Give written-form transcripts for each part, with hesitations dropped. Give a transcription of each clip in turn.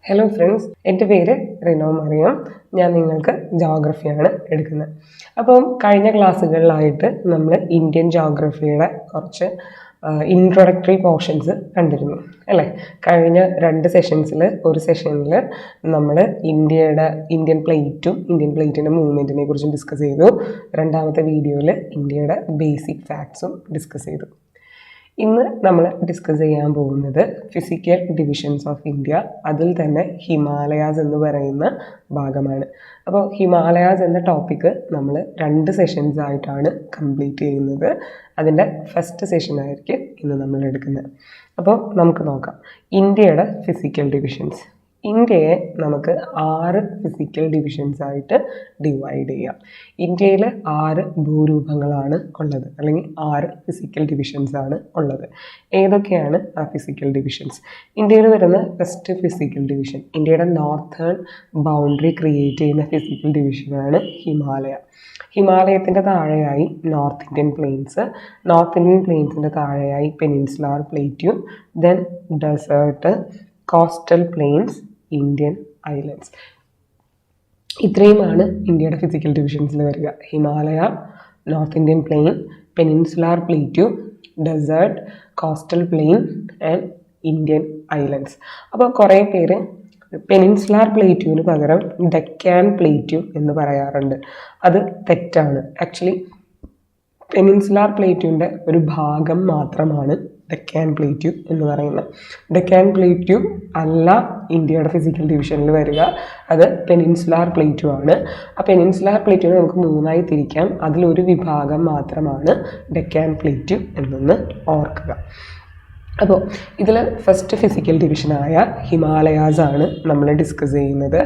Hello friends, എൻ്റെ പേര് റിനോ മറിയം. ഞാൻ നിങ്ങൾക്ക് ജോഗ്രഫിയാണ് എടുക്കുന്നത്. അപ്പം കഴിഞ്ഞ ക്ലാസ്സുകളിലായിട്ട് നമ്മൾ ഇന്ത്യൻ ജോഗ്രഫിയുടെ കുറച്ച് ഇൻട്രൊഡക്ടറി പോർഷൻസ് കണ്ടിരുന്നു അല്ലേ? കഴിഞ്ഞ 2 സെഷൻസിൽ ഒരു സെഷനിൽ നമ്മൾ ഇന്ത്യൻ പ്ലേറ്റിൻ്റെ മൂവ്മെൻറ്റിനെ കുറിച്ചും ഡിസ്കസ് ചെയ്തു. രണ്ടാമത്തെ വീഡിയോയിൽ ഇന്ത്യയുടെ ബേസിക് ഫാക്ട്സും ഡിസ്കസ് ചെയ്തു. ഇന്ന് നമ്മൾ ഡിസ്കസ് ചെയ്യാൻ പോകുന്നത് ഫിസിക്കൽ ഡിവിഷൻസ് ഓഫ് ഇന്ത്യ, അതിൽ തന്നെ ഹിമാലയാസ് എന്ന് പറയുന്ന ഭാഗമാണ്. അപ്പോൾ ഹിമാലയാസ് എന്ന ടോപ്പിക്ക് നമ്മൾ 2 സെഷൻസ് ആയിട്ടാണ് കംപ്ലീറ്റ് ചെയ്യുന്നത്. അതിൻ്റെ ഫസ്റ്റ് സെഷനായിരിക്കും ഇന്ന് നമ്മൾ എടുക്കുന്നത്. അപ്പോൾ നമുക്ക് നോക്കാം ഇന്ത്യയുടെ ഫിസിക്കൽ ഡിവിഷൻസ്. ഇന്ത്യയെ നമുക്ക് 6 ഫിസിക്കൽ ഡിവിഷൻസ് ആയിട്ട് ഡിവൈഡ് ചെയ്യാം. ഇന്ത്യയിൽ 6 ഭൂരൂപങ്ങളാണ് ഉള്ളത്, അല്ലെങ്കിൽ 6 ഫിസിക്കൽ ഡിവിഷൻസ് ആണ് ഉള്ളത്. ഏതൊക്കെയാണ് ആ ഫിസിക്കൽ ഡിവിഷൻസ്? ഇന്ത്യയിൽ വരുന്ന ഫസ്റ്റ് ഫിസിക്കൽ ഡിവിഷൻ, ഇന്ത്യയുടെ നോർത്തേൺ ബൗണ്ടറി ക്രിയേറ്റ് ചെയ്യുന്ന ഫിസിക്കൽ ഡിവിഷനാണ് ഹിമാലയ. ഹിമാലയത്തിൻ്റെ താഴെയായി നോർത്ത് ഇന്ത്യൻ പ്ലെയിൻസിൻ്റെ താഴെയായി peninsular plateau, then desert, coastal plains, Indian islands. ഇത്രയുമാണ് ഇന്ത്യയുടെ ഫിസിക്കൽ ഡിവിഷൻസിൽ വരിക. Himalaya, north Indian plain, peninsular plateau, desert, coastal plain and Indian islands. അപ്പോൾ കുറേ പേര് പെനിൻസുലാർ പ്ലേറ്റ്യൂവിന് പകരം ഡെക്കാൻ പ്ലേറ്റ്യൂ എന്ന് പറയാറുണ്ട്. അത് തെറ്റാണ്. ആക്ച്വലി പെനിൻസുലാർ പ്ലേറ്റ്യൂവിൻ്റെ ഒരു ഭാഗം മാത്രമാണ് ഡെക്കാൻ പ്ലേറ്റ്യൂ എന്ന് പറയുന്നത്. ഡെക്കാൻ പ്ലേറ്റ്യൂ അല്ല ഇന്ത്യയുടെ ഫിസിക്കൽ ഡിവിഷനിൽ വരിക, അത് പെനിൻസുലാർ പ്ലേറ്റ്യൂ ആണ്. ആ പെനിൻസുലാർ പ്ലേറ്റ്യൂവിനെ നമുക്ക് 3ആയി തിരിക്കാം. അതിലൊരു വിഭാഗം മാത്രമാണ് ഡെക്കാൻ പ്ലേറ്റ്യൂ എന്നൊന്ന് ഓർക്കുക. അപ്പോൾ ഇതിൽ ഫസ്റ്റ് ഫിസിക്കൽ ഡിവിഷനായ ഹിമാലയാസ് ആണ് നമ്മൾ ഡിസ്കസ് ചെയ്യുന്നത്.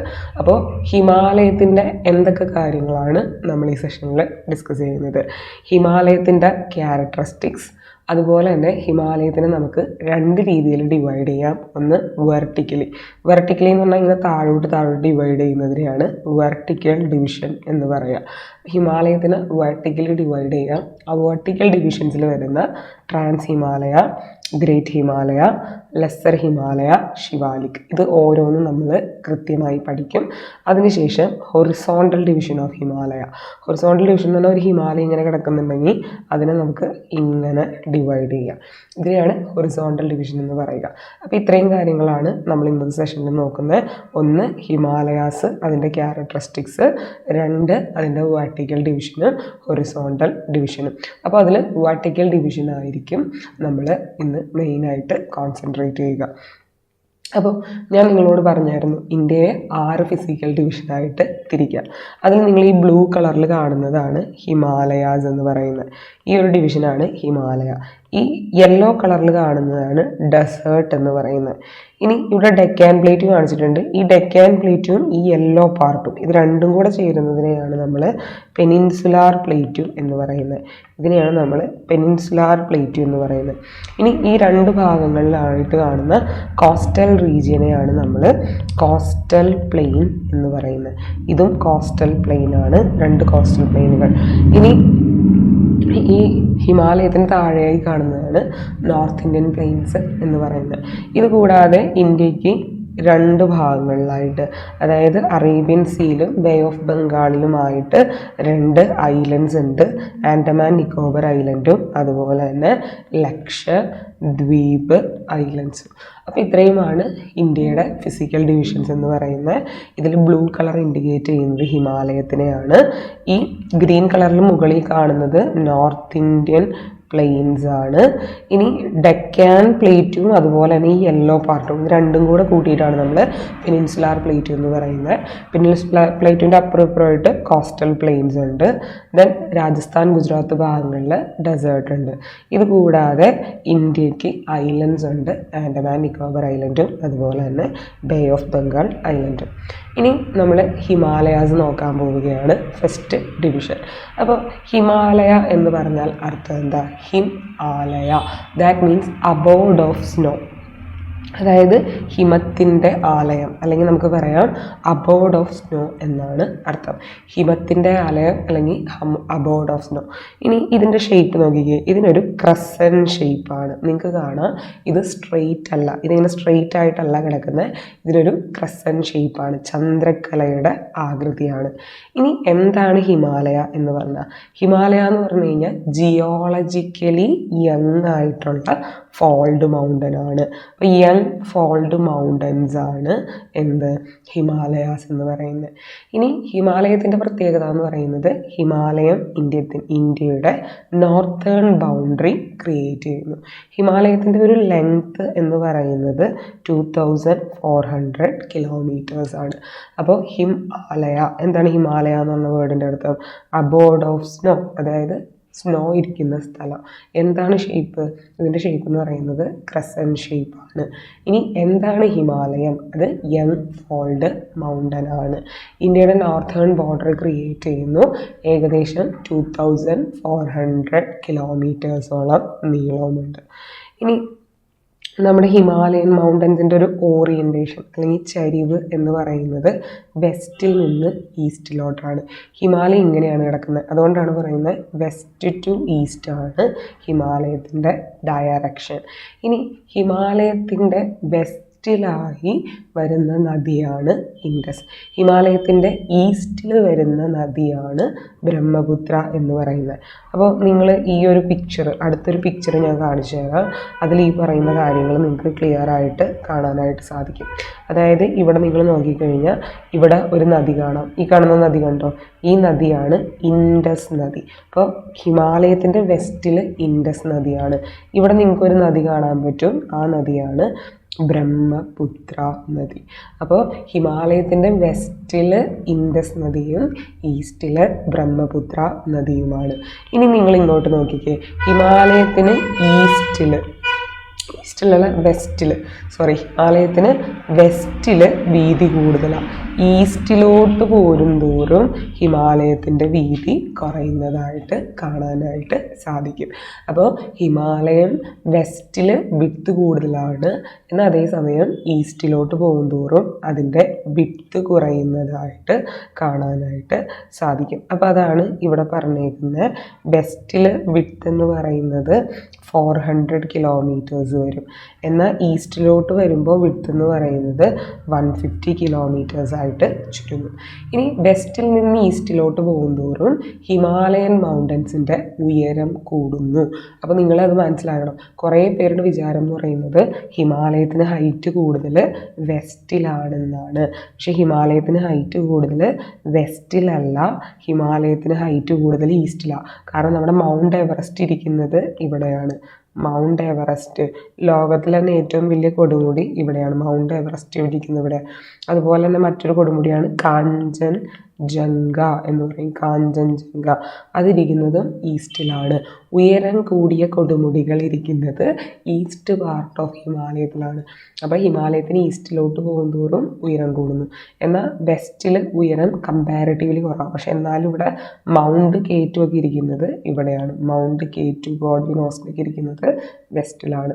അപ്പോൾ ഹിമാലയത്തിൻ്റെ എന്തൊക്കെ കാര്യങ്ങളാണ് നമ്മൾ ഈ സെഷനിൽ ഡിസ്കസ് ചെയ്യുന്നത്? ഹിമാലയത്തിൻ്റെ ക്യാരക്ടറിസ്റ്റിക്സ്, അതുപോലെ തന്നെ ഹിമാലയത്തിനെ നമുക്ക് 2 രീതിയിൽ ഡിവൈഡ് ചെയ്യാം. ഒന്ന് വെർട്ടിക്കലി എന്ന് പറഞ്ഞാൽ ഇങ്ങനെ താഴോട്ട് ഡിവൈഡ് ചെയ്യുന്നതിനെയാണ് വെർട്ടിക്കൽ ഡിവിഷൻ എന്ന് പറയുക. ഹിമാലയത്തിന് വെർട്ടിക്കലി ഡിവൈഡ് ചെയ്യാം. ആ വെർട്ടിക്കൽ ഡിവിഷൻസിൽ വരുന്ന trans Himalaya, great Himalaya, lesser Himalaya, Shivalik, ഇത് ഓരോന്നും നമ്മൾ കൃത്യമായി പഠിക്കും. അതിനുശേഷം horizontal division of Himalaya. Horizontal division എന്ന് പറഞ്ഞാൽ ഒരു ഹിമാലയ ഇങ്ങനെ കിടക്കുന്നുണ്ടെങ്കിൽ അതിനെ നമുക്ക് ഇങ്ങനെ ഡിവൈഡ് ചെയ്യാം. ഇതിനെയാണ് ഹൊറിസോണ്ടൽ ഡിവിഷൻ എന്ന് പറയുക. അപ്പോൾ ഇത്രയും കാര്യങ്ങളാണ് നമ്മൾ ഇന്നത്തെ സെഷനിൽ നോക്കുന്നത്. 1 ഹിമാലയാസ്, അതിൻ്റെ ക്യാരക്ടറിസ്റ്റിക്സ്. 2 അതിൻ്റെ വെർട്ടിക്കൽ ഡിവിഷനും ഹൊറിസോണ്ടൽ ഡിവിഷനും. അപ്പോൾ അതിൽ വെർട്ടിക്കൽ ഡിവിഷൻ ആയിരിക്കും നമ്മൾ ഇന്ന് മെയിനായിട്ട് കോൺസെൻട്രേറ്റ് ചെയ്യുക. അപ്പോൾ ഞാൻ നിങ്ങളോട് പറഞ്ഞായിരുന്നു ഇന്ത്യയെ 6 ഫിസിക്കൽ ഡിവിഷനായിട്ട് തിരിക്കാം. അതിൽ നിങ്ങൾ ഈ ബ്ലൂ കളറിൽ കാണുന്നതാണ് ഹിമാലയാസ് എന്ന് പറയുന്നത്. ഈ ഒരു ഡിവിഷനാണ് ഹിമാലയ. ഈ യെല്ലോ കളറിൽ കാണുന്നതാണ് ഡെസേർട്ട് എന്ന് പറയുന്നത്. ഇനി ഇവിടെ ഡെക്കാൻ പ്ലേറ്റ്യൂ കാണിച്ചിട്ടുണ്ട്. ഈ ഡെക്കാൻ പ്ലേറ്റ്യൂവും ഈ യെല്ലോ പാർട്ടും ഇത് രണ്ടും കൂടെ ചേരുന്നതിനെയാണ് നമ്മൾ പെനിൻസുലാർ പ്ലേറ്റ്യൂ എന്ന് പറയുന്നത്. ഇതിനെയാണ് നമ്മൾ പെനിൻസുലാർ പ്ലേറ്റ്യൂ എന്ന് പറയുന്നത്. ഇനി ഈ 2 ഭാഗങ്ങളിലായിട്ട് കാണുന്ന കോസ്റ്റൽ റീജിയനെയാണ് നമ്മൾ കോസ്റ്റൽ പ്ലെയിൻ എന്ന് പറയുന്നത്. ഇതും കോസ്റ്റൽ പ്ലെയിൻ ആണ്, 2 കോസ്റ്റൽ പ്ലെയിനുകൾ. ഇനി ഈ ഹിമാലയത്തിന് താഴെയായി കാണുന്നതാണ് നോർത്ത് ഇന്ത്യൻ പ്ലെയിൻസ് എന്ന് പറയുന്നത്. ഇത് കൂടാതെ ഇന്ത്യക്ക് 2 ഭാഗങ്ങളിലായിട്ട്, അതായത് അറേബ്യൻ സീയിലും ബേ ഓഫ് ബംഗാളിലുമായിട്ട് 2 ഐലൻഡ്സ് ഉണ്ട്. ആൻഡമാൻ നിക്കോബർ ഐലൻഡും അതുപോലെ തന്നെ ലക്ഷദ്വീപ് ഐലൻഡ്സും. അപ്പോൾ ഇത്രയുമാണ് ഇന്ത്യയുടെ ഫിസിക്കൽ ഡിവിഷൻസ് എന്ന് പറയുന്നത്. ഇതിൽ ബ്ലൂ കളർ ഇൻഡിക്കേറ്റ് ചെയ്യുന്നത് ഹിമാലയത്തിനെയാണ്. ഈ ഗ്രീൻ കളറിൽ മുകളിൽ കാണുന്നത് നോർത്ത് ഇന്ത്യൻ പ്ലെയിൻസ് ആണ്. ഇനി ഡെക്കാൻ പ്ലേറ്റ്യൂവും അതുപോലെ തന്നെ ഈ യെല്ലോ പാർട്ടും, ഇത് രണ്ടും കൂടെ കൂട്ടിയിട്ടാണ് നമ്മൾ പെനിൻസുലാർ പ്ലേറ്റ്യൂ എന്ന് പറയുന്നത്. പെനിൻസുലാർ പ്ലേറ്റ്യൂവിൻ്റെ അപ്പുറമായിട്ട് കോസ്റ്റൽ പ്ലെയിൻസ് ഉണ്ട്. ദെൻ രാജസ്ഥാൻ, ഗുജറാത്ത് ഭാഗങ്ങളിൽ ഡെസേർട്ട് ഉണ്ട്. ഇത് കൂടാതെ ഇന്ത്യക്ക് ഐലൻഡ്സ് ഉണ്ട്, ആൻഡമാൻ നിക്കോബർ ഐലൻഡും അതുപോലെ തന്നെ ബേ ഓഫ് ബംഗാൾ ഐലൻഡും. ഇനി നമ്മൾ ഹിമാലയാസ് നോക്കാൻ പോവുകയാണ്, ഫസ്റ്റ് ഡിവിഷൻ. അപ്പോൾ ഹിമാലയ എന്ന് പറഞ്ഞാൽ അർത്ഥം എന്താ? ഹിം ആലയ, that means abode of snow. അതായത് ഹിമത്തിൻ്റെ ആലയം, അല്ലെങ്കിൽ നമുക്ക് പറയാം അബോർഡ് ഓഫ് സ്നോ എന്നാണ് അർത്ഥം. ഹിമത്തിൻ്റെ ആലയം അല്ലെങ്കിൽ അബോർഡ് ഓഫ് സ്നോ. ഇനി ഇതിൻ്റെ ഷേപ്പ് നോക്കിക്കേ, ഇതിനൊരു ക്രസൻ ഷേപ്പാണ്. നിങ്ങൾക്ക് കാണാം ഇത് സ്ട്രെയിറ്റ് അല്ല, ഇതിങ്ങനെ സ്ട്രെയിറ്റ് ആയിട്ടല്ല കിടക്കുന്നത്, ഇതിനൊരു ക്രസൻ ഷേപ്പാണ്, ചന്ദ്രക്കലയുടെ ആകൃതിയാണ്. ഇനി എന്താണ് ഹിമാലയ എന്ന് പറഞ്ഞാൽ? ഹിമാലയ എന്ന് പറഞ്ഞു കഴിഞ്ഞാൽ ജിയോളജിക്കലി യങ് ആയിട്ടുള്ള ഫോൾഡ് മൗണ്ടൻ ആണ്. അപ്പോൾ യങ് ഫോൾഡ് മൗണ്ടൻസ് ആണ് എന്ത് ഹിമാലയാസ് എന്ന് പറയുന്നത്. ഇനി ഹിമാലയത്തിൻ്റെ പ്രത്യേകത എന്ന് പറയുന്നത് ഹിമാലയം ഇന്ത്യയുടെ നോർത്തേൺ ബൗണ്ടറി ക്രിയേറ്റ് ചെയ്യുന്നു. ഹിമാലയത്തിൻ്റെ ഒരു ലെങ്ത് എന്ന് പറയുന്നത് 2400 കിലോമീറ്റേഴ്സ് ആണ്. അപ്പോൾ ഹിമാലയ എന്താണ്? ഹിമാലയ എന്നുള്ള വേർഡിൻ്റെ അർത്ഥം അബോർഡ് ഓഫ് സ്നോ, അതായത് സ്നോ ഇരിക്കുന്ന സ്ഥലം. എന്താണ് ഷേപ്പ്? ഇതിൻ്റെ ഷേപ്പ് എന്ന് പറയുന്നത് ക്രസൻ ഷേപ്പാണ്. ഇനി എന്താണ് ഹിമാലയം? അത് യങ് ഫോൾഡ് മൗണ്ടൻ ആണ്. ഇന്ത്യയുടെ നോർത്തേൺ ബോർഡർ ക്രിയേറ്റ് ചെയ്യുന്നു. ഏകദേശം 2400 കിലോമീറ്റേഴ്സോളം നീളവുമുണ്ട്. ഇനി നമ്മുടെ ഹിമാലയൻ മൗണ്ടൻസിൻ്റെ ഒരു ഓറിയൻറ്റേഷൻ അല്ലെങ്കിൽ ചരിവ് എന്ന് പറയുന്നത് വെസ്റ്റിൽ നിന്ന് ഈസ്റ്റിലോട്ടാണ്. ഹിമാലയം ഇങ്ങനെയാണ് കിടക്കുന്നത്, അതുകൊണ്ടാണ് പറയുന്നത് വെസ്റ്റ് ടു ഈസ്റ്റ് ആണ് ഹിമാലയത്തിൻ്റെ ഡയറക്ഷൻ. ഇനി ഹിമാലയത്തിൻ്റെ വെസ്റ്റിലായി വരുന്ന നദിയാണ് ഇൻഡസ്. ഹിമാലയത്തിൻ്റെ ഈസ്റ്റിൽ വരുന്ന നദിയാണ് ബ്രഹ്മപുത്ര എന്ന് പറയുന്നത്. അപ്പോൾ നിങ്ങൾ ഈ ഒരു അടുത്തൊരു പിക്ചർ ഞാൻ കാണിച്ചു തരാം. അതിൽ ഈ പറയുന്ന കാര്യങ്ങൾ നിങ്ങൾക്ക് ക്ലിയർ ആയിട്ട് കാണാനായിട്ട് സാധിക്കും. അതായത് ഇവിടെ നിങ്ങൾ നോക്കിക്കഴിഞ്ഞാൽ ഇവിടെ ഒരു നദി കാണാം. ഈ കാണുന്ന നദി കണ്ടോ? ഈ നദിയാണ് ഇൻഡസ് നദി. അപ്പോൾ ഹിമാലയത്തിൻ്റെ വെസ്റ്റിൽ ഇൻഡസ് നദിയാണ്. ഇവിടെ നിങ്ങൾക്കൊരു നദി കാണാൻ പറ്റും, ആ നദിയാണ് ബ്രഹ്മപുത്ര നദി. അപ്പോൾ ഹിമാലയത്തിൻ്റെ വെസ്റ്റിൽ ഇൻഡസ് നദിയും ഈസ്റ്റിൽ ബ്രഹ്മപുത്ര നദിയുമാണ്. ഇനി നിങ്ങൾ ഇങ്ങോട്ട് നോക്കിക്കേ, ഹിമാലയത്തിന് ഹിമാലയത്തിന് വെസ്റ്റിൽ വീതി കൂടുതലാണ്. ഈസ്റ്റിലോട്ട് പോരും തോറും ഹിമാലയത്തിൻ്റെ വീതി കുറയുന്നതായിട്ട് കാണാനായിട്ട് സാധിക്കും. അപ്പോൾ ഹിമാലയം വെസ്റ്റിൽ വിഡ്ത്ത് കൂടുതലാണ്, എന്നാൽ അതേസമയം ഈസ്റ്റിലോട്ട് പോകും തോറും അതിൻ്റെ വിഡ്ത്ത് കുറയുന്നതായിട്ട് കാണാനായിട്ട് സാധിക്കും. അപ്പോൾ അതാണ് ഇവിടെ പറഞ്ഞേക്കുന്നത്. വെസ്റ്റിൽ വിഡ്ത്ത് എന്ന് പറയുന്നത് 400 കിലോമീറ്റേഴ്സ് വരും, എന്നാൽ ഈസ്റ്റിലോട്ട് വരുമ്പോൾ വിഡ്ത്ത് എന്ന് പറയുന്നത് 150 കിലോമീറ്റേഴ്സ് ആയിട്ട് ചുരുങ്ങും. ഇനി വെസ്റ്റിൽ നിന്ന് ഈസ്റ്റിലോട്ട് പോകുന്തോറും ഹിമാലയൻ മൗണ്ടൻസിൻ്റെ ഉയരം കൂടുന്നു. അപ്പോൾ നിങ്ങളത് മനസ്സിലാക്കണം. കുറേ പേരുടെ വിചാരം എന്ന് പറയുന്നത് ഹിമാലയത്തിന് ഹൈറ്റ് കൂടുതൽ വെസ്റ്റിലാണെന്നാണ്. പക്ഷേ ഹിമാലയത്തിന് ഹൈറ്റ് കൂടുതൽ വെസ്റ്റിലല്ല, ഹിമാലയത്തിന് ഹൈറ്റ് കൂടുതൽ ഈസ്റ്റിലാണ്. കാരണം നമ്മുടെ മൗണ്ട് എവറസ്റ്റ് ഇരിക്കുന്നത് ഇവിടെയാണ്. മൗണ്ട് എവറസ്റ്റ് ലോകത്തിലെ തന്നെ ഏറ്റവും വലിയ കൊടുമുടി ഇവിടെയാണ്. മൗണ്ട് എവറസ്റ്റ് ഇരിക്കുന്നത് ഇവിടെ. അതുപോലെ തന്നെ മറ്റൊരു കൊടുമുടിയാണ് കാഞ്ചൻജംഗ എന്ന് പറയും. കാഞ്ചൻജംഗ അതിരിക്കുന്നതും ഈസ്റ്റിലാണ്. ഉയരം കൂടിയ കൊടുമുടികൾ ഇരിക്കുന്നത് ഈസ്റ്റ് പാർട്ട് ഓഫ് ഹിമാലയത്തിലാണ്. അപ്പോൾ ഹിമാലയത്തിന് ഈസ്റ്റിലോട്ട് പോകുന്തോറും ഉയരം കൂടുന്നു, എന്നാൽ വെസ്റ്റിൽ ഉയരം കമ്പാരിറ്റീവ്ലി കുറവാണ്. പക്ഷെ എന്നാലും ഇവിടെ മൗണ്ട് K2 ഒക്കെ ഇരിക്കുന്നത് ഇവിടെയാണ്. മൗണ്ട് K2 ഗോഡ്വിനോസ്ക് ഇരിക്കുന്നത് വെസ്റ്റിലാണ്.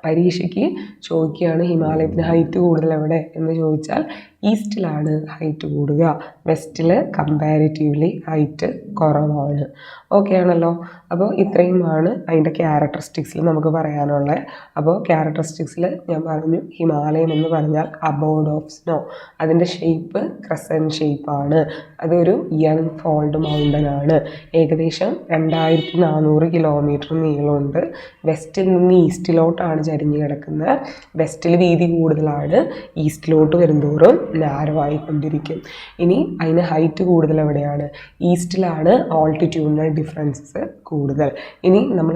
പരീക്ഷയ്ക്ക് ചോദിക്കുകയാണ് ഹിമാലയത്തിന് ഹൈറ്റ് കൂടുതൽ എവിടെ എന്ന് ചോദിച്ചാൽ ഈസ്റ്റിലാണ് ഹൈറ്റ് കൂടുക, വെസ്റ്റിൽ കമ്പാരിറ്റീവ്ലി ഹൈറ്റ് കുറവാണ്. ഓക്കെ ആണല്ലോ. അപ്പോൾ ഇത്രയുമാണ് അതിൻ്റെ ക്യാരക്ടറിസ്റ്റിക്സിൽ നമുക്ക് പറയാനുള്ളത്. അപ്പോൾ ക്യാരക്ടറിസ്റ്റിക്സിൽ ഞാൻ പറഞ്ഞു, ഹിമാലയം എന്ന് പറഞ്ഞാൽ അബോർഡ് ഓഫ് സ്നോ, അതിൻ്റെ ഷേപ്പ് ക്രസൻ ഷേപ്പാണ്. അതൊരു യങ് ഫോൾഡ് മൗണ്ടൻ ആണ്. ഏകദേശം 2400 കിലോമീറ്റർ നീളമുണ്ട്. വെസ്റ്റിൽ നിന്ന് ഈസ്റ്റിലോട്ടാണ് ചരിഞ്ഞ് കിടക്കുന്നത്. വെസ്റ്റിൽ വീതി കൂടുതലാണ്, ഈസ്റ്റിലോട്ട് വരുന്തോറും നാരോ ആയിക്കൊണ്ടിരിക്കും. ഇനി അതിന് ഹൈറ്റ് കൂടുതൽ എവിടെയാണ്? ഈസ്റ്റിലാണ് ഓൾട്ടിറ്റ്യൂഡിനൽ ഡിഫറൻസസ് കൂടുതൽ. ഇനി നമ്മൾ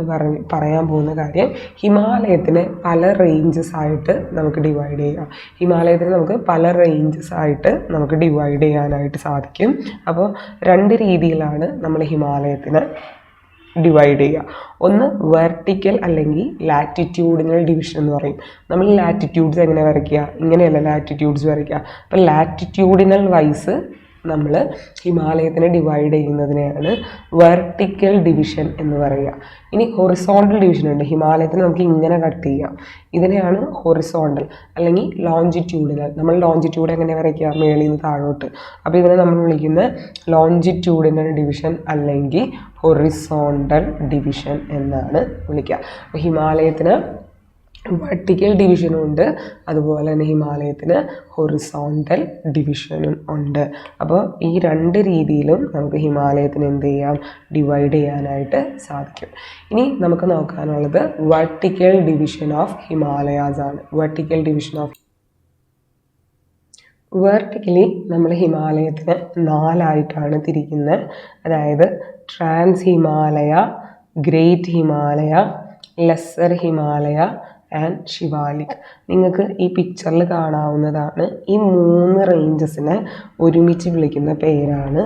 പറയാൻ പോകുന്ന കാര്യം, ഹിമാലയത്തിന് പല റേഞ്ചസ് ആയിട്ട് നമുക്ക് ഡിവൈഡ് ചെയ്യാം. ഹിമാലയത്തിന് നമുക്ക് പല റേഞ്ചസ് ആയിട്ട് നമുക്ക് ഡിവൈഡ് ചെയ്യാനായിട്ട് സാധിക്കും. അപ്പോൾ 2 രീതിയിലാണ് നമ്മൾ ഹിമാലയത്തിന് ഡിവൈഡ് ചെയ്യുക. ഒന്ന് വെർട്ടിക്കൽ അല്ലെങ്കിൽ ലാറ്റിറ്റ്യൂഡിനൽ ഡിവിഷൻ എന്ന് പറയും. നമ്മൾ ലാറ്റിറ്റ്യൂഡ്സ് എങ്ങനെ വരയ്ക്കുക? ഇങ്ങനെയല്ല ലാറ്റിറ്റ്യൂഡ്സ് വരയ്ക്കുക. അപ്പോൾ ലാറ്റിറ്റ്യൂഡിനൽ വൈസ് നമ്മൾ ഹിമാലയത്തിനെ ഡിവൈഡ് ചെയ്യുന്നതിനെയാണ് വെർട്ടിക്കൽ ഡിവിഷൻ എന്ന് പറയുക. ഇനി ഹൊറിസോണ്ടൽ ഡിവിഷൻ ഉണ്ട്. ഹിമാലയത്തിനെ നമുക്ക് ഇങ്ങനെ കട്ട് ചെയ്യാം. ഇതിനെയാണ് ഹൊറിസോണ്ടൽ അല്ലെങ്കിൽ ലോഞ്ചിറ്റ്യൂഡിനൽ. നമ്മൾ ലോഞ്ചിറ്റ്യൂഡ് എങ്ങനെ വരയ്ക്കുക? മേളിൽ നിന്ന് താഴോട്ട്. അപ്പോൾ ഇതിനെ നമ്മൾ വിളിക്കുന്ന ലോഞ്ചിറ്റ്യൂഡിനൽ ഡിവിഷൻ അല്ലെങ്കിൽ ഹൊറിസോണ്ടൽ ഡിവിഷൻ എന്നാണ് വിളിക്കുക. അപ്പോൾ ഹിമാലയത്തിന് വെർട്ടിക്കൽ ഡിവിഷനും ഉണ്ട്, അതുപോലെ തന്നെ ഹിമാലയത്തിന് ഹൊറിസോണ്ടൽ ഡിവിഷനും ഉണ്ട്. അപ്പോൾ ഈ രണ്ട് രീതിയിലും നമുക്ക് ഹിമാലയത്തിന് എന്ത് ചെയ്യാം? ഡിവൈഡ് ചെയ്യാനായിട്ട് സാധിക്കും. ഇനി നമുക്ക് നോക്കാനുള്ളത് വെർട്ടിക്കൽ ഡിവിഷൻ ഓഫ് ഹിമാലയാസ് ആണ്. വെർട്ടിക്കൽ ഡിവിഷൻ ഓഫ് വെർട്ടിക്കലി നമ്മൾ ഹിമാലയത്തിന് 4ആയിട്ടാണ് തിരിക്കുന്നത്. അതായത് trans Himalaya, great Himalaya, lesser Himalaya and Shivalik. നിങ്ങൾക്ക് ഈ പിക്ചറിൽ കാണാവുന്നതാണ്. ഈ 3 റേഞ്ചസിനെ ഒരുമിച്ച് വിളിക്കുന്ന പേരാണ്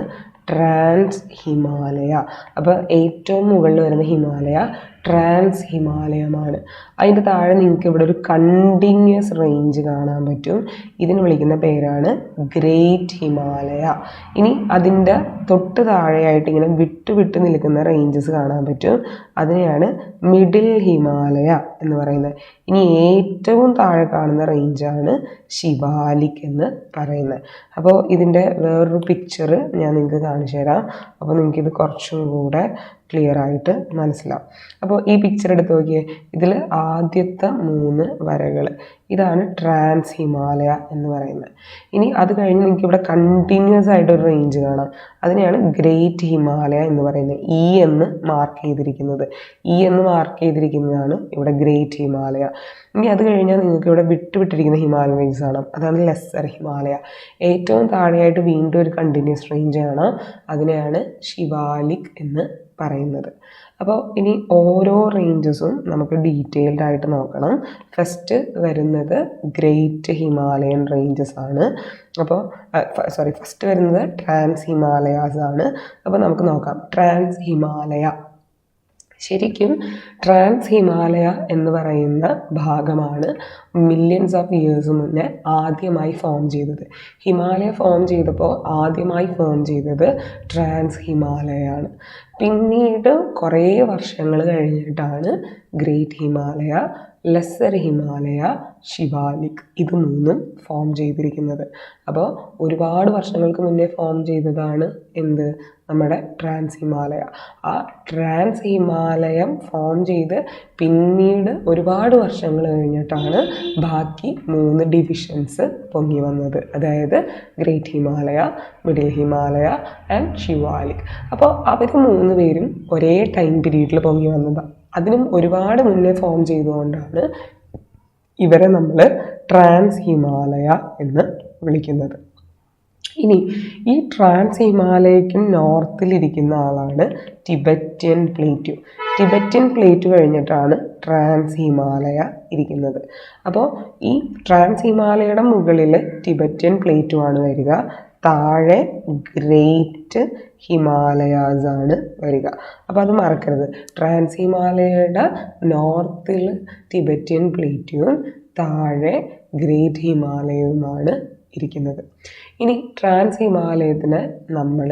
ട്രാൻസ് ഹിമാലയ. അപ്പോൾ ഏറ്റവും മുകളിൽ വരുന്ന ഹിമാലയ ട്രാൻസ് ഹിമാലയമാണ്. അതിൻ്റെ താഴെ നിങ്ങൾക്ക് ഇവിടെ ഒരു കണ്ടിന്യൂസ് റേഞ്ച് കാണാൻ പറ്റും. ഇതിന് വിളിക്കുന്ന പേരാണ് ഗ്രേറ്റ് ഹിമാലയ. ഇനി അതിൻ്റെ തൊട്ട് താഴെയായിട്ട് ഇങ്ങനെ വിട്ട് നിൽക്കുന്ന റേഞ്ചസ് കാണാൻ പറ്റും. അതിനെയാണ് മിഡിൽ ഹിമാലയ എന്ന് പറയുന്നത്. ഇനി ഏറ്റവും താഴെ കാണുന്ന റേഞ്ചാണ് ശിവാലിക് എന്ന് പറയുന്നത്. അപ്പോൾ ഇതിൻ്റെ വേറൊരു പിക്ചർ ഞാൻ നിങ്ങൾക്ക് കാണിച്ചു തരാം. അപ്പോൾ നിങ്ങൾക്കിത് കുറച്ചും കൂടെ ക്ലിയർ ആയിട്ട് മനസ്സിലാവും. അപ്പോൾ ഈ പിക്ചർ എടുത്ത് നോക്കിയേ. ഇതിൽ ആദ്യത്തെ 3 വരകൾ ഇതാണ് ട്രാൻസ് ഹിമാലയ എന്ന് പറയുന്നത്. ഇനി അത് കഴിഞ്ഞ് നിങ്ങൾക്ക് ഇവിടെ കണ്ടിന്യൂസ് ആയിട്ടൊരു റേഞ്ച് കാണാം. അതിനെയാണ് ഗ്രേറ്റ് ഹിമാലയ എന്ന് പറയുന്നത്. ഇ എന്ന് മാർക്ക് ചെയ്തിരിക്കുന്നതാണ് ഇവിടെ ഗ്രേറ്റ് ഹിമാലയ. ഇനി അത് കഴിഞ്ഞാൽ നിങ്ങൾക്ക് ഇവിടെ വിട്ടിരിക്കുന്ന ഹിമാലയൻ റേഞ്ചസ് കാണാം. അതാണ് ലെസ്സർ ഹിമാലയ. ഏറ്റവും താഴെയായിട്ട് വീണ്ടും ഒരു കണ്ടിന്യൂസ് റേഞ്ച് കാണാം. അതിനെയാണ് ശിവാലിക് എന്ന് പറയുന്നത്. അപ്പോൾ ഇനി ഓരോ റേഞ്ചസും നമുക്ക് ഡീറ്റെയിൽഡ് ആയിട്ട് നോക്കണം. ഫസ്റ്റ് വരുന്നത് ഗ്രേറ്റ് ഹിമാലയൻ റേഞ്ചസ് ആണ്. അപ്പോൾ ഫസ്റ്റ് വരുന്നത് ട്രാൻസ് ഹിമാലയാസ് ആണ്. അപ്പോൾ നമുക്ക് നോക്കാം. ട്രാൻസ് ഹിമാലയ, ശരിക്കും ട്രാൻസ് ഹിമാലയ എന്ന് പറയുന്ന ഭാഗമാണ് മില്യൺസ് ഓഫ് ഇയേഴ്സ് മുന്നേ ആദ്യമായി ഫോം ചെയ്തത്. ഹിമാലയ ഫോം ചെയ്തപ്പോൾ ആദ്യമായി ഫോം ചെയ്തത് ട്രാൻസ് ഹിമാലയാണ്. പിന്നീട് കുറേ വർഷങ്ങൾ കഴിഞ്ഞിട്ടാണ് ഗ്രേറ്റ് ഹിമാലയ, ലെസ്സർ ഹിമാലയ, ശിവാലിക് ഇത് 3ഉം ഫോം ചെയ്തിരിക്കുന്നത്. അപ്പോൾ ഒരുപാട് വർഷങ്ങൾക്ക് മുന്നേ ഫോം ചെയ്തതാണ് എന്ത്? നമ്മുടെ ട്രാൻസ് ഹിമാലയ. ആ ട്രാൻസ് ഹിമാലയം ഫോം ചെയ്ത് പിന്നീട് ഒരുപാട് വർഷങ്ങൾ കഴിഞ്ഞിട്ടാണ് ബാക്കി 3 ഡിവിഷൻസ് പൊങ്ങി വന്നത്. അതായത് great Himalaya, middle Himalaya and Shivalik. അപ്പോൾ അവർ 3 പേരും ഒരേ ടൈം പീരീഡിൽ പൊങ്ങി വന്നതാണ്. അതിനും ഒരുപാട് മുന്നേ ഫോം ചെയ്തുകൊണ്ടാണ് ഇവരെ നമ്മൾ ട്രാൻസ് ഹിമാലയ എന്ന് വിളിക്കുന്നത്. ഇനി ഈ ട്രാൻസ് ഹിമാലയയ്ക്കും നോർത്തിലിരിക്കുന്ന ആളാണ് ടിബറ്റൻ പ്ലേറ്റ്യൂ. ടിബറ്റൻ പ്ലേറ്റ് കഴിഞ്ഞിട്ടാണ് ട്രാൻസ് ഹിമാലയ ഇരിക്കുന്നത്. അപ്പോൾ ഈ ട്രാൻസ് ഹിമാലയയുടെ മുകളിൽ ടിബറ്റൻ പ്ലേറ്റു ആണ് വരിക. താഴെ ഗ്രേറ്റ് ഹിമാലയാസ് ആണ് വരിക. അപ്പോൾ അത് മറക്കരുത്. ട്രാൻസ് ഹിമാലയയുടെ നോർത്തിൽ ടിബറ്റൻ പ്ലേറ്റ്യൂവും താഴെ ഗ്രേറ്റ് ഹിമാലയവുമാണ് ഇരിക്കുന്നത്. ഇനി ട്രാൻസ് ഹിമാലയത്തിന് നമ്മൾ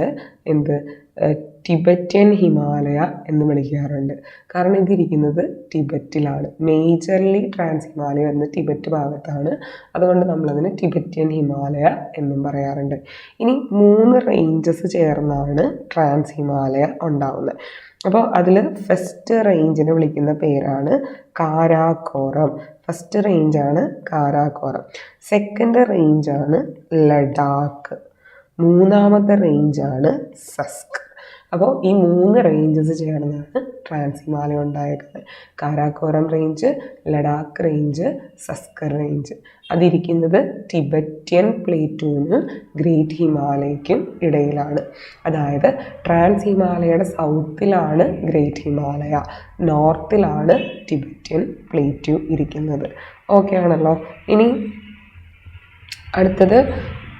ടിബറ്റൻ ഹിമാലയ എന്ന് വിളിക്കാറുണ്ട്. കാരണം ഇതിരിക്കുന്നത് ടിബറ്റിലാണ്. മേജർലി ട്രാൻസ് ഹിമാലയ എന്ന ടിബറ്റ് ഭാഗത്താണ്. അതുകൊണ്ട് നമ്മളതിന് ടിബറ്റൻ ഹിമാലയ എന്നും പറയാറുണ്ട്. ഇനി 3 റേഞ്ചസ് ചേർന്നാണ് ട്രാൻസ് ഹിമാലയ ഉണ്ടാവുന്നത്. അപ്പോൾ അതിൽ ഫസ്റ്റ് റേഞ്ചിനെ വിളിക്കുന്ന പേരാണ് കാരാക്കോറം. ഫസ്റ്റ് റേഞ്ചാണ് കാരാക്കോറം. സെക്കൻഡ് റേഞ്ചാണ് ലഡാക്ക്. 3ാമത്തെ റേഞ്ചാണ് സസ്ക്. അപ്പോൾ ഈ 3 റേഞ്ചസ് ചേർന്നാണ് ട്രാൻസ് ഹിമാലയ ഉണ്ടായിരിക്കുന്നത്. Karakoram range, Ladakh range, Zaskar range. അതിരിക്കുന്നത് ടിബറ്റൻ പ്ലേറ്റൂവിനും ഗ്രേറ്റ് ഹിമാലയയ്ക്കും ഇടയിലാണ്. അതായത് ട്രാൻസ് ഹിമാലയയുടെ സൗത്തിലാണ് ഗ്രേറ്റ് ഹിമാലയ, നോർത്തിലാണ് ടിബറ്റൻ പ്ലേറ്റ്യൂ ഇരിക്കുന്നത്. ഓക്കെ ആണല്ലോ. ഇനി അടുത്തത്,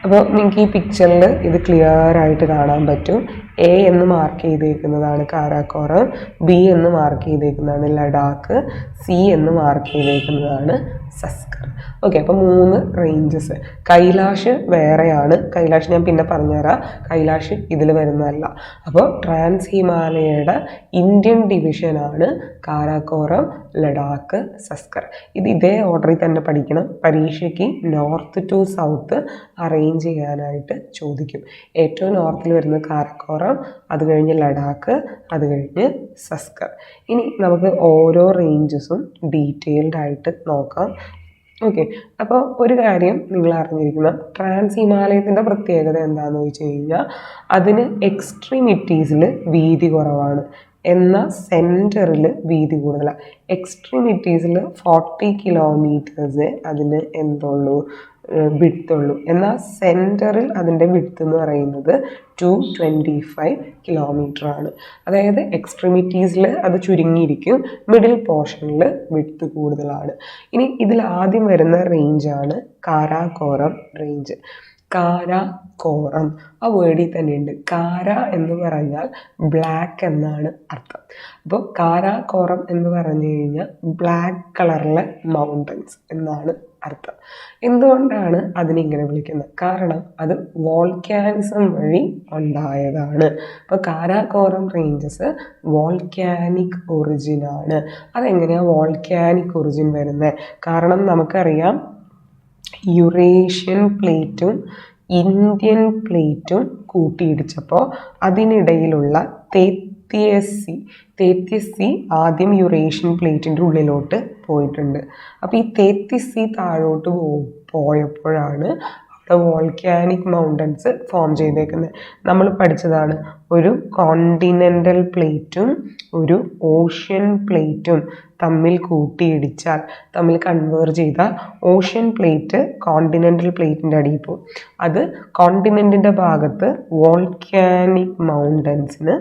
അപ്പോൾ നിങ്ങൾക്ക് ഈ പിക്ചറിൽ ഇത് ക്ലിയർ ആയിട്ട് കാണാൻ പറ്റും. എ എന്ന് മാർക്ക് ചെയ്തേക്കുന്നതാണ് കാരാക്കോറം, ബി എന്ന് മാർക്ക് ചെയ്തേക്കുന്നതാണ് ലഡാക്ക്, സി എന്ന് മാർക്ക് ചെയ്തേക്കുന്നതാണ് സസ്കർ. ഓക്കെ, അപ്പോൾ 3 റേഞ്ചസ്. കൈലാഷ് വേറെയാണ്. കൈലാഷ് ഞാൻ പിന്നെ പറഞ്ഞുതരാം, കൈലാഷ് ഇതിൽ വരുന്നതല്ല. അപ്പോൾ ട്രാൻസ് ഹിമാലയയുടെ ഇന്ത്യൻ ഡിവിഷനാണ് കാരാക്കോറം, ലഡാക്ക്, സസ്കർ. ഇതേ ഓർഡറിൽ തന്നെ പഠിക്കണം. പരീക്ഷയ്ക്ക് നോർത്ത് ടു സൗത്ത് അറേഞ്ച് ചെയ്യാനായിട്ട് ചോദിക്കും. ഏറ്റവും നോർത്തിൽ വരുന്നത് കാരാക്കോറം, അത് കഴിഞ്ഞ് ലഡാക്ക്, അത് കഴിഞ്ഞ് സസ്കർ. ഇനി നമുക്ക് ഓരോ റേഞ്ചസും ഡീറ്റെയിൽഡ് ആയിട്ട് നോക്കാം. ഓക്കെ, അപ്പോൾ ഒരു കാര്യം നിങ്ങൾ അറിഞ്ഞിരിക്കണം, ട്രാൻസ് ഹിമാലയത്തിൻ്റെ പ്രത്യേകത എന്താണെന്ന് ചോദിച്ചു കഴിഞ്ഞാൽ അതിന് എക്സ്ട്രീമിറ്റീസിൽ വീതി കുറവാണ്, എന്നാൽ സെൻറ്ററിൽ വീതി കൂടുതലാണ്. എക്സ്ട്രീമിറ്റീസിൽ 40 കിലോമീറ്റേഴ്സ് അതിന് എന്തുള്ളൂ, വിഡ്ത്തുള്ളൂ. എന്നാൽ സെൻറ്ററിൽ അതിൻ്റെ വിഡ്ത്ത് എന്ന് പറയുന്നത് 225 കിലോമീറ്റർ ആണ്. അതായത് എക്സ്ട്രീമിറ്റീസിൽ അത് ചുരുങ്ങിയിരിക്കും, മിഡിൽ പോർഷനിൽ വിഡ്ത്ത് കൂടുതലാണ്. ഇനി ഇതിൽ ആദ്യം വരുന്ന റേഞ്ചാണ് കാരാക്കോറം റേഞ്ച്. കാരാക്കോറം ആ വേർഡിൽ തന്നെയുണ്ട്. കാര എന്ന് പറഞ്ഞാൽ ബ്ലാക്ക് എന്നാണ് അർത്ഥം. അപ്പോൾ കാരാക്കോറം എന്ന് പറഞ്ഞു കഴിഞ്ഞാൽ ബ്ലാക്ക് കളറിലെ മൗണ്ടൻസ് എന്നാണ് അർത്ഥം. എന്തുകൊണ്ടാണ് അതിനിങ്ങനെ വിളിക്കുന്നത്? കാരണം അത് വോൾക്കാനിസം വഴി ഉണ്ടായതാണ്. അപ്പോൾ കാരാക്കോറം റേഞ്ചസ് വോൾക്കാനിക് ഒറിജിനാണ്. അതെങ്ങനെയാണ് വോൾക്കാനിക് ഒറിജിൻ വരുന്നത്? കാരണം നമുക്കറിയാം യുറേഷ്യൻ പ്ലേറ്റും ഇന്ത്യൻ പ്ലേറ്റും കൂട്ടിയിടിച്ചപ്പോൾ അതിനിടയിലുള്ള തേത്യസ് സി ആദ്യം യുറേഷ്യൻ പ്ലേറ്റിൻ്റെ ഉള്ളിലോട്ട് പോയിട്ടുണ്ട്. അപ്പോൾ ഈ തേത്യസ് സി താഴോട്ട് പോയപ്പോഴാണ് അവിടെ വോൾക്കാനിക് മൗണ്ടൻസ് ഫോം ചെയ്തേക്കുന്നത്. നമ്മൾ പഠിച്ചതാണ്, ഒരു കോണ്ടിനെൻ്റൽ പ്ലേറ്റും ഒരു ഓഷ്യൻ പ്ലേറ്റും തമ്മിൽ കൂട്ടിയിടിച്ചാൽ, തമ്മിൽ കൺവേർജ് ചെയ്താൽ ഓഷ്യൻ പ്ലേറ്റ് കോണ്ടിനെൻ്റൽ പ്ലേറ്റിൻ്റെ അടിയിൽ പോകും. അത് കോണ്ടിനെൻറ്റിൻ്റെ ഭാഗത്ത് വോൾക്കാനിക് മൗണ്ടൻസിന്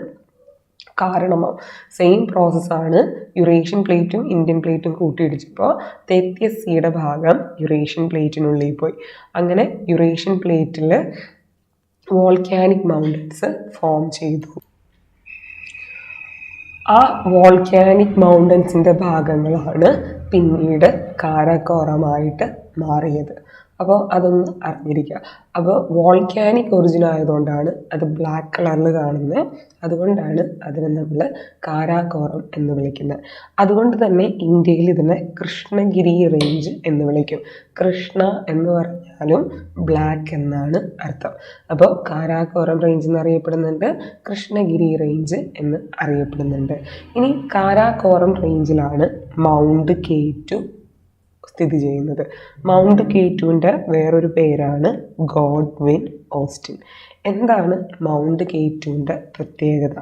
കാരണമാവും. സെയിം പ്രോസസ്സാണ് യുറേഷ്യൻ പ്ലേറ്റും ഇന്ത്യൻ പ്ലേറ്റും കൂട്ടിയിടിച്ചപ്പോൾ തേത്യസ് സിയുടെ ഭാഗം യുറേഷ്യൻ പ്ലേറ്റിനുള്ളിൽ പോയി. അങ്ങനെ യുറേഷ്യൻ പ്ലേറ്റിൽ വോൾക്കാനിക് മൗണ്ടൻസ് ഫോം ചെയ്തു. ആ വോൾക്കാനിക് മൗണ്ടൻസിൻ്റെ ഭാഗങ്ങളാണ് പിന്നീട് കാരാക്കോറമായിട്ട് മാറിയത്. അപ്പോൾ അതൊന്ന് അറിഞ്ഞിരിക്കുക. അപ്പോൾ വോൾക്കാനിക് ഒറിജിൻ ആയതുകൊണ്ടാണ് അത് ബ്ലാക്ക് കളറിൽ കാണുന്നത്. അതുകൊണ്ടാണ് അതിനെ നമ്മൾ കാരാക്കോറം എന്ന് വിളിക്കുന്നത്. അതുകൊണ്ട് തന്നെ ഇന്ത്യയിൽ ഇതിനെ കൃഷ്ണഗിരി റേഞ്ച് എന്ന് വിളിക്കും. കൃഷ്ണ എന്ന് പറഞ്ഞാലും ബ്ലാക്ക് എന്നാണ് അർത്ഥം. അപ്പോൾ കാരാക്കോറം റേഞ്ച് എന്നറിയപ്പെടുന്നുണ്ട്, കൃഷ്ണഗിരി റേഞ്ച് എന്ന് അറിയപ്പെടുന്നുണ്ട്. ഇനി കാരാക്കോറം റേഞ്ചിലാണ് മൗണ്ട് K2 സ്ഥിതി ചെയ്യുന്നത്. മൗണ്ട് K2ൻ്റെ വേറൊരു പേരാണ് ഗോഡ്വിൻ ഓസ്റ്റിൻ. എന്താണ് മൗണ്ട് K2ൻ്റെ പ്രത്യേകത?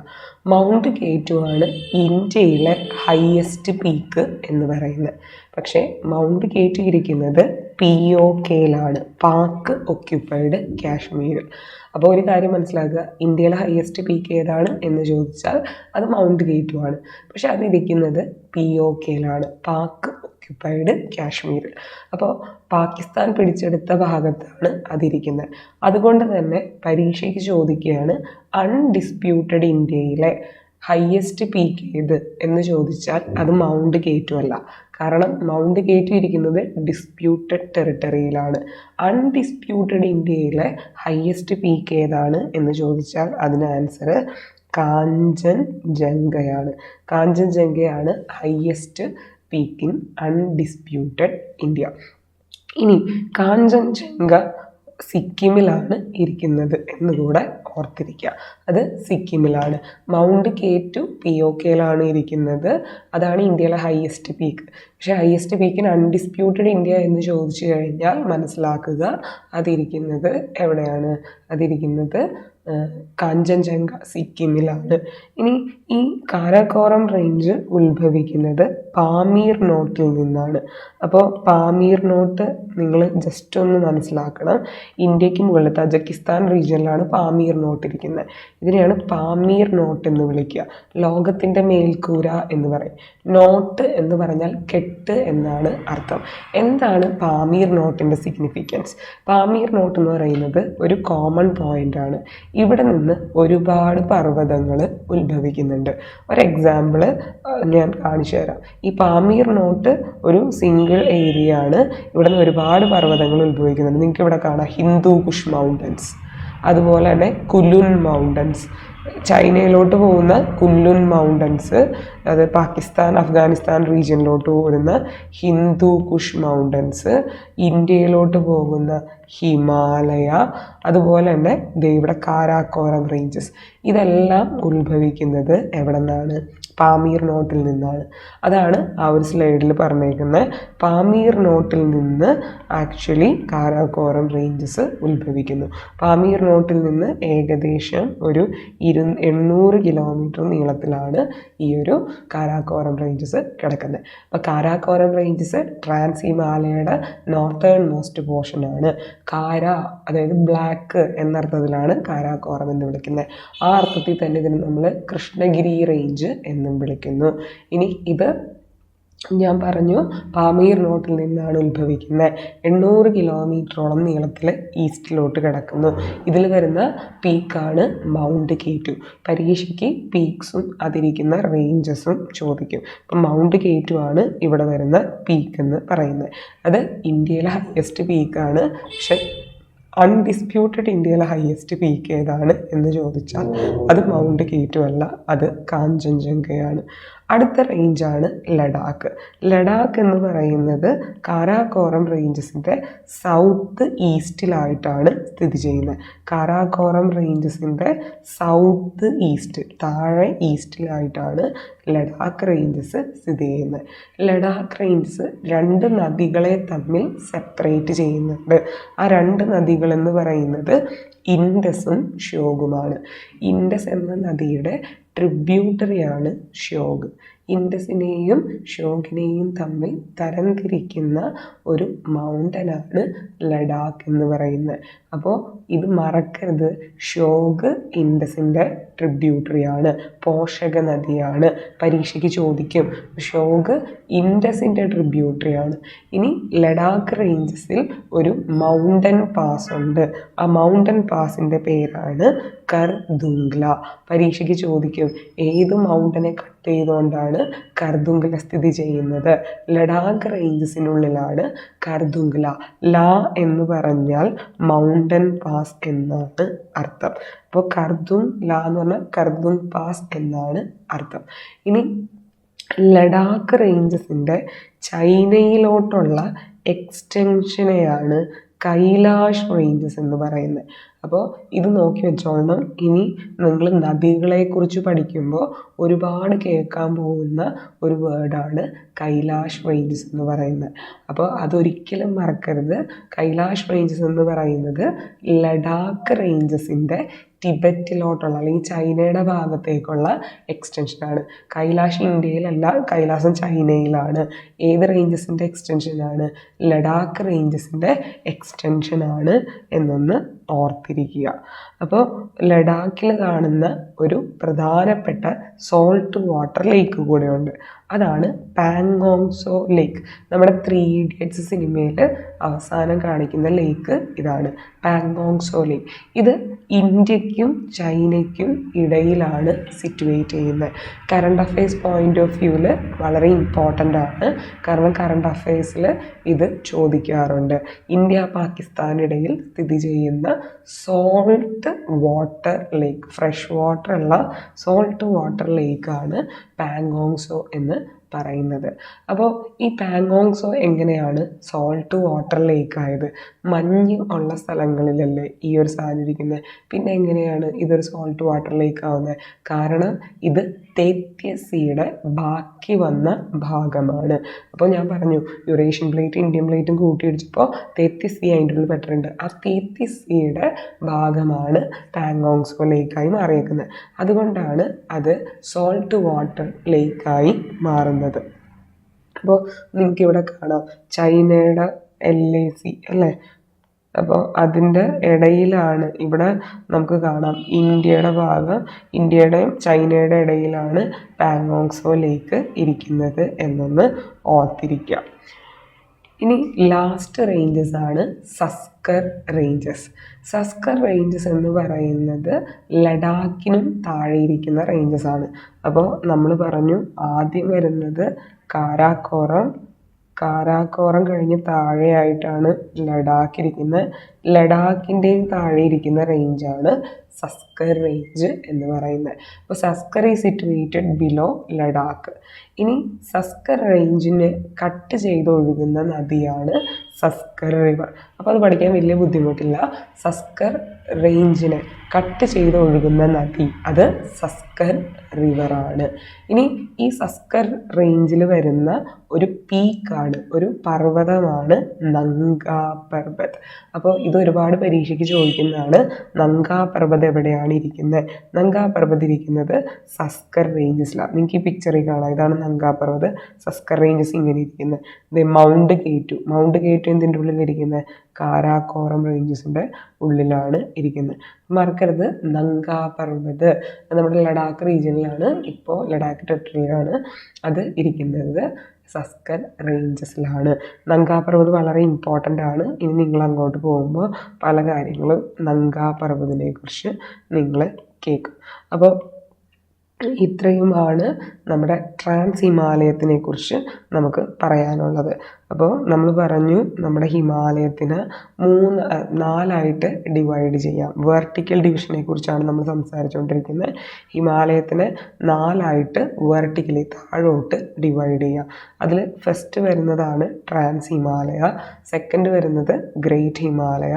മൗണ്ട് K2 ആണ് ഇന്ത്യയിലെ ഹയസ്റ്റ് പീക്ക് എന്ന് പറയുന്നത്. പക്ഷേ മൗണ്ട് K2 ഇരിക്കുന്നത് POKയിലാണ്, പാക് ഒക്യുപ്പൈഡ് കാശ്മീരിൽ. അപ്പോൾ ഒരു കാര്യം മനസ്സിലാക്കുക, ഇന്ത്യയിലെ ഹയസ്റ്റ് പീക്ക് ഏതാണ് എന്ന് ചോദിച്ചാൽ അത് മൗണ്ട് K2 ആണ്. പക്ഷെ അതിരിക്കുന്നത് POKയിലാണ്, പാക് ഒക്യുപ്പൈഡ് കാശ്മീരിൽ. അപ്പോൾ പാകിസ്ഥാൻ പിടിച്ചെടുത്ത ഭാഗത്താണ് അതിരിക്കുന്നത്. അതുകൊണ്ട് തന്നെ പരീക്ഷയ്ക്ക് ചോദിക്കുകയാണ്, അൺഡിസ്പ്യൂട്ടഡ് ഇന്ത്യയിലെ ഹയസ്റ്റ് പീക്ക് ഏത് എന്ന് ചോദിച്ചാൽ അത് മൗണ്ട് K2 അല്ല. കാരണം മൗണ്ട് K2 ഇരിക്കുന്നത് ഡിസ്പ്യൂട്ടഡ് ടെറിട്ടറിയിലാണ്. അൺഡിസ്പ്യൂട്ടഡ് ഇന്ത്യയിലെ ഹയസ്റ്റ് പീക്ക് ഏതാണ് എന്ന് ചോദിച്ചാൽ അതിന് ആൻസർ കാഞ്ചൻജംഗയാണ്. കാഞ്ചൻജംഗയാണ് highest peak in undisputed India. ഇനി കാഞ്ചൻജംഗ സിക്കിമിലാണ് ഇരിക്കുന്നത് എന്നുകൂടെ ഓർത്തിരിക്കുക. അത് സിക്കിമിലാണ്. മൗണ്ട് K2 POKയിലാണ് ഇരിക്കുന്നത്. അതാണ് ഇന്ത്യയിലെ ഹയസ്റ്റ് പീക്ക്. പക്ഷേ ഹയസ്റ്റ് പീക്കിന് അൺഡിസ്പ്യൂട്ടഡ് ഇന്ത്യ എന്ന് ചോദിച്ചു കഴിഞ്ഞാൽ മനസ്സിലാക്കുക അതിരിക്കുന്നത് എവിടെയാണ്? അതിരിക്കുന്നത് കാഞ്ചൻജംഗ സിക്കിമിലാണ്. ഇനി ഈ കാരാക്കോറം റേഞ്ച് ഉത്ഭവിക്കുന്നത് പാമീർ നോട്ടിൽ നിന്നാണ്. അപ്പോൾ പാമീർ നോട്ട് നിങ്ങൾ ജസ്റ്റ് ഒന്ന് മനസ്സിലാക്കണം. ഇന്ത്യക്ക് മുകളിൽ തജക്കിസ്ഥാൻ റീജിയനിലാണ് പാമീർ നോട്ട് ഇരിക്കുന്നത്. ഇതിനെയാണ് പാമീർ നോട്ട് എന്ന് വിളിക്കുക. ലോകത്തിൻ്റെ മേൽക്കൂര എന്ന് പറയും. നോട്ട് എന്ന് പറഞ്ഞാൽ കെട്ട് എന്നാണ് അർത്ഥം. എന്താണ് പാമീർ നോട്ടിൻ്റെ സിഗ്നിഫിക്കൻസ്? പാമീർ നോട്ട് എന്ന് പറയുന്നത് ഒരു കോമൺ പോയിൻ്റ് ആണ്. ഇവിടെ നിന്ന് ഒരുപാട് പർവ്വതങ്ങൾ ഉത്ഭവിക്കുന്നുണ്ട്. ഒരു എക്സാമ്പിൾ ഞാൻ കാണിച്ചു തരാം. ഈ പാമീർ നോട്ട് ഒരു സിംഗിൾ ഏരിയ ആണ്. ഇവിടെ നിന്ന് ഒരുപാട് പർവ്വതങ്ങൾ ഉത്ഭവിക്കുന്നുണ്ട്. നിങ്ങൾക്ക് ഇവിടെ കാണാം ഹിന്ദു കുഷ് മൗണ്ടൻസ്, അതുപോലെ തന്നെ കുലുൻ മൗണ്ടൻസ്, ചൈനയിലോട്ട് പോകുന്ന കുലുൻ മൗണ്ടൻസ്, അത് പാകിസ്ഥാൻ അഫ്ഗാനിസ്ഥാൻ റീജിയനിലോട്ട് പോകുന്ന ഹിന്ദു കുഷ് മൗണ്ടൻസ്, ഇന്ത്യയിലോട്ട് പോകുന്ന ഹിമാലയ, അതുപോലെ തന്നെ ഇവിടെ കാരാക്കോറം റേഞ്ചസ്. ഇതെല്ലാം ഉത്ഭവിക്കുന്നത് എവിടെ നിന്നാണ്? പാമീർ നോട്ടിൽ നിന്നാണ്. അതാണ് ആ ഒരു സ്ലൈഡിൽ പറഞ്ഞേക്കുന്നത്. പാമീർ നോട്ടിൽ നിന്ന് ആക്ച്വലി കാരാക്കോറം റേഞ്ചസ് ഉത്ഭവിക്കുന്നു. പാമീർ നോട്ടിൽ നിന്ന് ഏകദേശം ഒരു 800 കിലോമീറ്റർ നീളത്തിലാണ് ഈ ഒരു കാരാക്കോറം റേഞ്ചസ് കിടക്കുന്നത്. അപ്പോൾ കാരാക്കോറം റേഞ്ചസ് ട്രാൻസ് ഹിമാലയയുടെ നോർത്തേൺ മോസ്റ്റ് പോർഷനാണ്. കാര അതായത് ബ്ലാക്ക് എന്നർത്ഥത്തിലാണ് കാരാക്കോറം എന്ന് വിളിക്കുന്നത്. ആ അർത്ഥത്തിൽ തന്നെ ഇതിന് നമ്മൾ കൃഷ്ണഗിരി റേഞ്ച് എന്നും വിളിക്കുന്നു. ഇനി ഇത് ഞാൻ പറഞ്ഞു പാമീർ നോട്ടിൽ നിന്നാണ് ഉത്ഭവിക്കുന്നത്. 800 കിലോമീറ്ററോളം നീളത്തിൽ ഈസ്റ്റിലോട്ട് കിടക്കുന്നു. ഇതിൽ വരുന്ന പീക്കാണ് മൗണ്ട് K2. പരീക്ഷയ്ക്ക് പീക്സും അതിരിക്കുന്ന റേഞ്ചസും ചോദിക്കും. അപ്പം മൗണ്ട് K2 ആണ് ഇവിടെ വരുന്ന പീക്ക് എന്ന് പറയുന്നത്. അത് ഇന്ത്യയിലെ ഹയസ്റ്റ് പീക്കാണ്. പക്ഷെ അൺഡിസ്പ്യൂട്ടഡ് ഇന്ത്യയിലെ ഹയസ്റ്റ് പീക്ക് ഏതാണ് എന്ന് ചോദിച്ചാൽ അത് മൗണ്ട് K2 അല്ല, അത് കാഞ്ചൻജംഗയാണ്. അടുത്ത റേഞ്ചാണ് ലഡാക്ക്. ലഡാക്ക് എന്ന് പറയുന്നത് കാരാക്കോറം റേഞ്ചസിൻ്റെ സൗത്ത് ഈസ്റ്റിലായിട്ടാണ് സ്ഥിതി ചെയ്യുന്നത്. കാരാക്കോറം റേഞ്ചസിൻ്റെ സൗത്ത് ഈസ്റ്റ്, താഴെ ഈസ്റ്റിലായിട്ടാണ് ലഡാക്ക് റേഞ്ചസ് സ്ഥിതി ചെയ്യുന്നത്. ലഡാക്ക് റേഞ്ചസ് 2 നദികളെ തമ്മിൽ സെപ്പറേറ്റ് ചെയ്യുന്നുണ്ട്. ആ 2 നദികളെന്ന് പറയുന്നത് ഇൻഡസും ഷ്യോഗുമാണ്. ഇൻഡസ് എന്ന നദിയുടെ ട്രിബ്യൂട്ടറിയാണ് ഷ്യോഗ്. ഇൻഡസിനെയും ഷ്യോഗിനെയും തമ്മിൽ തരംതിരിക്കുന്ന ഒരു മൗണ്ടനാണ് ലഡാക്ക് എന്ന് പറയുന്നത്. അപ്പോൾ ഇത് മറക്കരുത്, ഷ്യോഗ് ഇൻഡസിൻ്റെ ട്രിബ്യൂട്ടറിയാണ്, പോഷക നദിയാണ്. പരീക്ഷയ്ക്ക് ചോദിക്കും ഷ്യോഗ് ഇൻഡസിൻ്റെ ട്രിബ്യൂട്ടറിയാണ്. ഇനി ലഡാക്ക് റേഞ്ചസിൽ ഒരു മൗണ്ടൻ പാസ് ഉണ്ട്. ആ മൗണ്ടൻ പാസിൻ്റെ പേരാണ് കർദുംഗ്ല. പരീക്ഷയ്ക്ക് ചോദിക്കും ഏത് മൗണ്ടനെ കട്ട് ചെയ്തുകൊണ്ടാണ് കർദുംഗ്ല സ്ഥിതി ചെയ്യുന്നത്? ലഡാക്ക് റേഞ്ചസിനുള്ളിലാണ് കർദുംഗ്ല. ലാ എന്ന് പറഞ്ഞാൽ മൗണ്ടൻ പാസ് എന്നാണ് അർത്ഥം. അപ്പോൾ കർദുംഗ്ല എന്ന് പറഞ്ഞാൽ കർദും പാസ് എന്നാണ് അർത്ഥം. ഇനി ലഡാക്ക് റേഞ്ചസിൻ്റെ ചൈനയിലോട്ടുള്ള എക്സ്റ്റൻഷനെയാണ് കൈലാഷ് റേഞ്ചസ് എന്ന് പറയുന്നത്. അപ്പോൾ ഇത് നോക്കി വെച്ചോളണം. ഇനി നിങ്ങൾ നദികളെക്കുറിച്ച് പഠിക്കുമ്പോൾ ഒരുപാട് കേൾക്കാൻ പോകുന്ന ഒരു വേർഡാണ് കൈലാഷ് റേഞ്ചസ് എന്ന് പറയുന്നത്. അപ്പോൾ അതൊരിക്കലും മറക്കരുത്. കൈലാഷ് റേഞ്ചസ് എന്ന് പറയുന്നത് ലഡാക്ക് റേഞ്ചസിൻ്റെ ടിബറ്റിലോട്ടുള്ള അല്ലെങ്കിൽ ചൈനയുടെ ഭാഗത്തേക്കുള്ള എക്സ്റ്റൻഷനാണ്. കൈലാഷ് ഇന്ത്യയിലല്ല, കൈലാസം ചൈനയിലാണ്. ഏത് റേഞ്ചസിൻ്റെ എക്സ്റ്റൻഷനാണ്? ലഡാക്ക് റേഞ്ചസിൻ്റെ എക്സ്റ്റൻഷനാണ് എന്നൊന്ന് ഓർത്തിരിക്കുക. അപ്പോൾ ലഡാക്കിൽ കാണുന്ന ഒരു പ്രധാനപ്പെട്ട സോൾട്ട് വാട്ടർ ലേക്ക് കൂടെയുണ്ട്. അതാണ് പാങ്ങോങ് സോ ലേക്ക്. നമ്മുടെ 3 Idiots സിനിമയിൽ അവസാനം കാണിക്കുന്ന ലേക്ക് ഇതാണ്, പാങ്ങോങ് സോ ലേക്ക്. ഇത് ഇന്ത്യക്കും ചൈനയ്ക്കും ഇടയിലാണ് സിറ്റുവേറ്റ് ചെയ്യുന്നത്. കറണ്ട് അഫയേഴ്സ് പോയിന്റ് ഓഫ് വ്യൂവിൽ വളരെ ഇമ്പോർട്ടൻ്റ് ആണ്. കാരണം കറണ്ട് അഫയേഴ്സിൽ ഇത് ചോദിക്കാറുണ്ട്. ഇന്ത്യ പാകിസ്ഥാനിടയിൽ സ്ഥിതി ചെയ്യുന്ന salt water lake, fresh water ഉള്ള സോൾട്ട് വാട്ടർ ലേക്കാണ് പാങ്ങോങ് സോ എന്ന് പറയുന്നത്. അപ്പോൾ ഈ പാങ്ങോങ് സോ എങ്ങനെയാണ് സോൾട്ട് വാട്ടർ ലേക്ക് ആയത്? മഞ്ഞ് ഉള്ള സ്ഥലങ്ങളിലല്ലേ ഈ ഒരു സാധനം ഇരിക്കുന്നത്. പിന്നെ എങ്ങനെയാണ് ഇതൊരു സോൾട്ട് വാട്ടർ ലേക്ക് ആവുന്നത്? കാരണം ഇത് തേത്യസ് സീയുടെ ബാക്കി വന്ന ഭാഗമാണ്. അപ്പോൾ ഞാൻ പറഞ്ഞു യുറേഷ്യൻ പ്ലേറ്റ് ഇന്ത്യൻ പ്ലേറ്റും കൂട്ടിയിടിച്ചപ്പോൾ തേത്യസ് സീ അതിൻ്റെ ഉള്ളിൽ പെട്ടിട്ടുണ്ട്. ആ തേത്യസ് സീയുടെ ഭാഗമാണ് പാങ്ങോങ് സോ ലേക്കായി മാറിയേക്കുന്നത്. അതുകൊണ്ടാണ് അത് സോൾട്ട് വാട്ടർ ലേക്കായി മാറുന്നത്. അപ്പോൾ നിങ്ങൾക്കിവിടെ കാണാം ചൈനയുടെ LAC അല്ലേ. അപ്പോൾ അതിൻ്റെ ഇടയിലാണ് ഇവിടെ നമുക്ക് കാണാം ഇന്ത്യയുടെ ഭാഗം, ഇന്ത്യയുടെയും ചൈനയുടെ ഇടയിലാണ് പാങ്ങോങ് സോ ലേക്ക് ഇരിക്കുന്നത് എന്നൊന്ന് ഓർത്തിരിക്കുക. ഇനി ലാസ്റ്റ് റേഞ്ചസ് ആണ് സസ്കർ റേഞ്ചസ്. സസ്കർ റേഞ്ചസ് എന്ന് പറയുന്നത് ലഡാക്കിനും താഴെ ഇരിക്കുന്ന റേഞ്ചസ് ആണ്. അപ്പോൾ നമ്മൾ പറഞ്ഞു ആദ്യം വരുന്നത് കാരാക്കോറം കഴിഞ്ഞ് താഴെയായിട്ടാണ് ലഡാക്ക് ഇരിക്കുന്നത്. ലഡാക്കിൻ്റെയും താഴെ ഇരിക്കുന്ന റേഞ്ചാണ് സസ്കർ റേഞ്ച് എന്ന് പറയുന്നത്. അപ്പോൾ Zanskar is situated below Ladakh. ഇനി സസ്കർ റേഞ്ചിനെ കട്ട് ചെയ്തൊഴുകുന്ന നദിയാണ് സസ്കർ റിവർ. അപ്പോൾ അത് പഠിക്കാൻ വലിയ ബുദ്ധിമുട്ടില്ല. സസ്കർ റേഞ്ചിനെ കട്ട് ചെയ്ത് ഒഴുകുന്ന നദി അത് സസ്കർ റിവറാണ്. ഇനി ഈ സസ്കർ റേഞ്ചിൽ വരുന്ന ഒരു പീക്കാണ്, ഒരു പർവ്വതമാണ് നങ്കാ പർവ്വത്. അപ്പോൾ ഇത് ഒരുപാട് പരീക്ഷയ്ക്ക് ചോദിക്കുന്നതാണ്. നങ്കാ പർവ്വത് എവിടെയാണ് ഇരിക്കുന്നത്? നങ്കാ പർവ്വത് ഇരിക്കുന്നത് സസ്കർ റേഞ്ചസിലാണ്. നിങ്ങൾക്ക് ഈ പിക്ചറിൽ കാണാം, ഇതാണ് നങ്കാ പർവ്വത്. സസ്കർ റേഞ്ചസ് ഇങ്ങനെ ഇരിക്കുന്നത്. ഇത് മൗണ്ട് കേറ്റു എന്തിൻ്റെ ഉള്ളിൽ ഇരിക്കുന്നത്? കാരാക്കോറം റേഞ്ചസിൻ്റെ ഉള്ളിലാണ് ഇരിക്കുന്നത്. മറക്കരുത്, നങ്കാ പർവ്വത് നമ്മുടെ ലഡാക്ക് റീജിയനിലാണ്, ഇപ്പോൾ ലഡാക്ക് ടെറിട്ടറിയിലാണ് അത് ഇരിക്കുന്നത്. സസ്കർ റേഞ്ചസിലാണ്. നങ്കാ പർവ്വത് വളരെ ഇമ്പോർട്ടൻ്റ് ആണ്. ഇനി നിങ്ങൾ അങ്ങോട്ട് പോകുമ്പോൾ പല കാര്യങ്ങളും നങ്കാ പർവ്വതിനെ കുറിച്ച് നിങ്ങൾ കേൾക്കും. അപ്പോൾ ഇത്രയുമാണ് നമ്മുടെ ട്രാൻസ് ഹിമാലയത്തിനെ കുറിച്ച് നമുക്ക് പറയാനുള്ളത്. അപ്പോൾ നമ്മൾ പറഞ്ഞു നമ്മുടെ ഹിമാലയത്തിന് 4ആയിട്ട് ഡിവൈഡ് ചെയ്യാം. വെർട്ടിക്കൽ ഡിവിഷനെ കുറിച്ചാണ് നമ്മൾ സംസാരിച്ചുകൊണ്ടിരിക്കുന്നത്. ഹിമാലയത്തിനെ 4ആയിട്ട് വെർട്ടിക്കലി താഴോട്ട് ഡിവൈഡ് ചെയ്യാം. അതിൽ ഫസ്റ്റ് വരുന്നതാണ് ട്രാൻസ് ഹിമാലയ, സെക്കൻഡ് വരുന്നത് ഗ്രേറ്റ് ഹിമാലയ,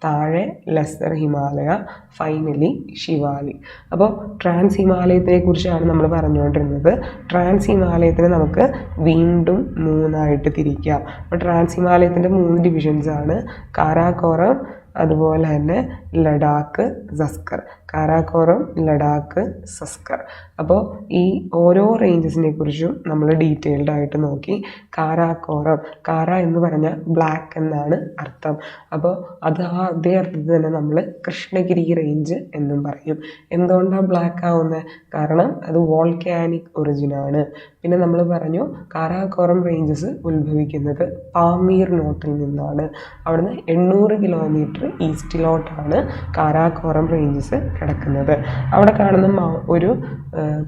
താഴെ ലെസർ ഹിമാലയ, ഫൈനലി ശിവാലിക്. അപ്പോൾ ട്രാൻസ് ഹിമാലയത്തിനെ കുറിച്ചാണ് നമ്മൾ പറഞ്ഞുകൊണ്ടിരുന്നത്. ട്രാൻസ് ഹിമാലയത്തിനെ നമുക്ക് വീണ്ടും 3ആയിട്ട് തിരിക്കാം. അപ്പോൾ ട്രാൻസ് ഹിമാലയത്തിൻ്റെ 3 ഡിവിഷൻസാണ്: കാരാക്കോറം, അതുപോലെ തന്നെ ലഡാക്ക്, സസ്കർ. കാരാക്കോറം, ലഡാക്ക്, സസ്കർ. അപ്പോൾ ഈ ഓരോ റേഞ്ചസിനെ കുറിച്ചും നമ്മൾ ഡീറ്റെയിൽഡ് ആയിട്ട് നോക്കി. കാരാക്കോറം, കാര എന്ന് പറഞ്ഞാൽ ബ്ലാക്ക് എന്നാണ് അർത്ഥം. അപ്പോൾ അതേ അർത്ഥത്തിൽ തന്നെ നമ്മൾ കൃഷ്ണഗിരി റേഞ്ച് എന്നും പറയും. എന്തുകൊണ്ടാണ് ബ്ലാക്ക് ആവുന്നത്? കാരണം അത് വോൾക്കാനിക് ഒറിജിനാണ്. പിന്നെ നമ്മൾ പറഞ്ഞു കാരാക്കോറം റേഞ്ചസ് ഉത്ഭവിക്കുന്നത് പാമീർ നോട്ടിൽ നിന്നാണ്. അവിടുന്ന് 800 കിലോമീറ്റർ ഈസ്റ്റിലോട്ടാണ് കാരാക്കോറം റേഞ്ചസ് കിടക്കുന്നത്. അവിടെ കാണുന്ന ഒരു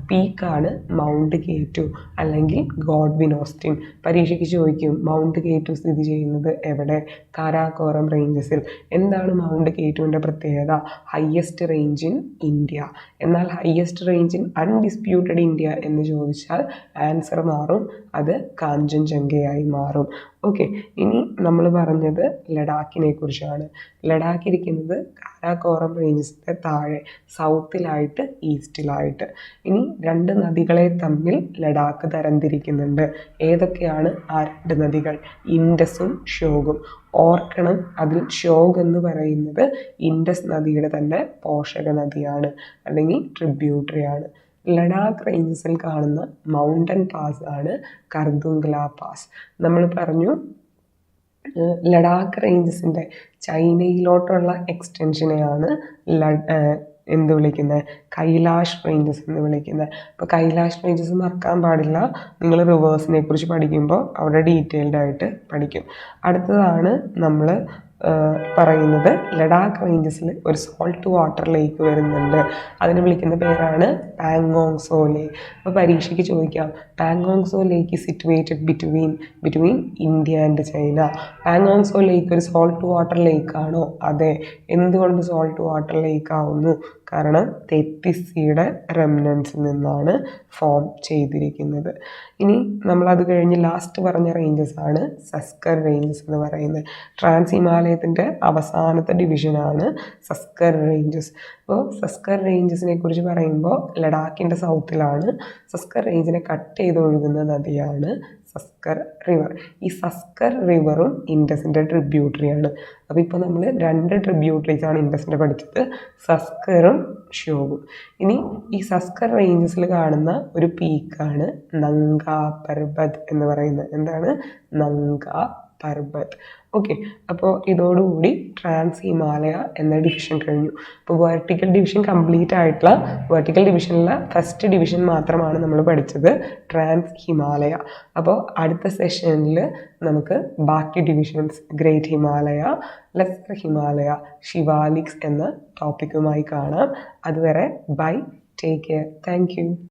പീക്കാണ് മൗണ്ട് കേറ്റു അല്ലെങ്കിൽ ഗോഡ്വിൻ ഓസ്റ്റിൻ. പരീക്ഷയ്ക്ക് ചോദിക്കും മൗണ്ട് കേറ്റു സ്ഥിതി ചെയ്യുന്നത് എവിടെ? കാരാക്കോറം റേഞ്ചസിൽ. എന്താണ് മൗണ്ട് കേറ്റുവിൻ്റെ പ്രത്യേകത? Highest range in India. എന്നാൽ highest range in undisputed India എന്ന് ചോദിച്ചാൽ ആൻസർ മാറും, അത് കാഞ്ചൻജംഗയായി മാറും. ഓക്കെ, ഇനി നമ്മൾ പറഞ്ഞത് ലഡാക്കിനെ കുറിച്ചാണ്. ലഡാക്ക് ഇരിക്കുന്നത് കാരാക്കോറം റേഞ്ചസിൻ്റെ താഴെ, സൗത്തിലായിട്ട് ഈസ്റ്റിലായിട്ട്. ഇനി 2 നദികളെ തമ്മിൽ ലഡാക്ക് തരംതിരിക്കുന്നുണ്ട്. ഏതൊക്കെയാണ് ആ 2 നദികൾ? ഇൻഡസും ഷ്യോഗും. ഓർക്കണം, അതിൽ ഷ്യോഗ് എന്ന് പറയുന്നത് ഇൻഡസ് നദിയുടെ തന്നെ പോഷക നദിയാണ് അല്ലെങ്കിൽ ട്രിബ്യൂട്ടറിയാണ്. ലഡാക്ക് റേഞ്ചസിൽ കാണുന്ന മൗണ്ടൻ പാസ് ആണ് കർദുംഗ്ല പാസ്. നമ്മൾ പറഞ്ഞു ലഡാക്ക് റേഞ്ചസിൻ്റെ ചൈനയിലോട്ടുള്ള എക്സ്റ്റൻഷനെയാണ് എന്ത് വിളിക്കുന്നത്? കൈലാഷ് റേഞ്ചസ് എന്ന് വിളിക്കുന്നത്. അപ്പോൾ കൈലാഷ് റേഞ്ചസ് മറക്കാൻ പാടില്ല. നിങ്ങൾ റിവേഴ്സിനെ കുറിച്ച് പഠിക്കുമ്പോൾ അവിടെ ഡീറ്റെയിൽഡ് ആയിട്ട് പഠിക്കും. അടുത്തതാണ് നമ്മൾ പറയുന്നത് ലഡാക്ക് റേഞ്ചസിൽ ഒരു സോൾട്ട് വാട്ടർ ലേക്ക് വരുന്നുണ്ട്. അതിനെ വിളിക്കുന്ന പേരാണ് പാങ്ങോങ് സോ ലേക്ക്. അപ്പോൾ പരീക്ഷയ്ക്ക് ചോദിക്കാം, പാങ്ങോങ് Tso lake situated between India and China. പാങ്ങോങ് സോ ലേക്ക് ഒരു സോൾട്ട് വാട്ടർ ലേക്കാണോ? അതെ. എന്തുകൊണ്ട് സോൾട്ട് വാട്ടർ ലേക്ക് ആവുന്നു? കാരണം തെറ്റിസിയുടെ റെമിനൻസിൽ നിന്നാണ് ഫോം ചെയ്തിരിക്കുന്നത്. ഇനി നമ്മളത് കഴിഞ്ഞ് ലാസ്റ്റ് പറഞ്ഞ റേഞ്ചസ് ആണ് സസ്കർ റേഞ്ചസ് എന്ന് പറയുന്നത്. ട്രാൻസ് ഹിമാലയത്തിൻ്റെ അവസാനത്തെ ഡിവിഷനാണ് സസ്കർ റേഞ്ചസ്. അപ്പോൾ സസ്കർ റേഞ്ചസിനെ കുറിച്ച് പറയുമ്പോൾ ലഡാക്കിൻ്റെ സൗത്തിലാണ്. സസ്കർ റേഞ്ചിനെ കട്ട് ചെയ്ത് ഒഴുകുന്ന നദിയാണ് സസ്കർ റിവർ. ഈ സസ്കർ റിവറും ഇൻഡസിൻ്റെ ട്രിബ്യൂട്ടറിയാണ്. അപ്പോൾ ഇപ്പോൾ നമ്മൾ 2 ട്രിബ്യൂട്ടറീസാണ് ഇൻഡസിൻ്റെ പഠിച്ചത്, സസ്കറും ഷ്യോഗും. ഇനി ഈ സസ്കർ റേഞ്ചസിൽ കാണുന്ന ഒരു പീക്കാണ് നങ്കാ പർവ്വത് എന്ന് പറയുന്നത്. എന്താണ്? നങ്കാ പർബത്ത്. ഓക്കെ, അപ്പോൾ ഇതോടുകൂടി ട്രാൻസ് ഹിമാലയ എന്ന ഡിവിഷൻ കഴിഞ്ഞു. ഇപ്പോൾ വെർട്ടിക്കൽ ഡിവിഷൻ കംപ്ലീറ്റ് ആയിട്ടുള്ള വെർട്ടിക്കൽ ഡിവിഷനിലെ ഫസ്റ്റ് ഡിവിഷൻ മാത്രമാണ് നമ്മൾ പഠിച്ചത്, ട്രാൻസ് ഹിമാലയ. അപ്പോൾ അടുത്ത സെഷനിൽ നമുക്ക് ബാക്കി divisions great Himalaya, lesser Himalaya, Shivaliks എന്ന ടോപ്പിക്കുമായി കാണാം. അതുവരെ bye, take care, thank U.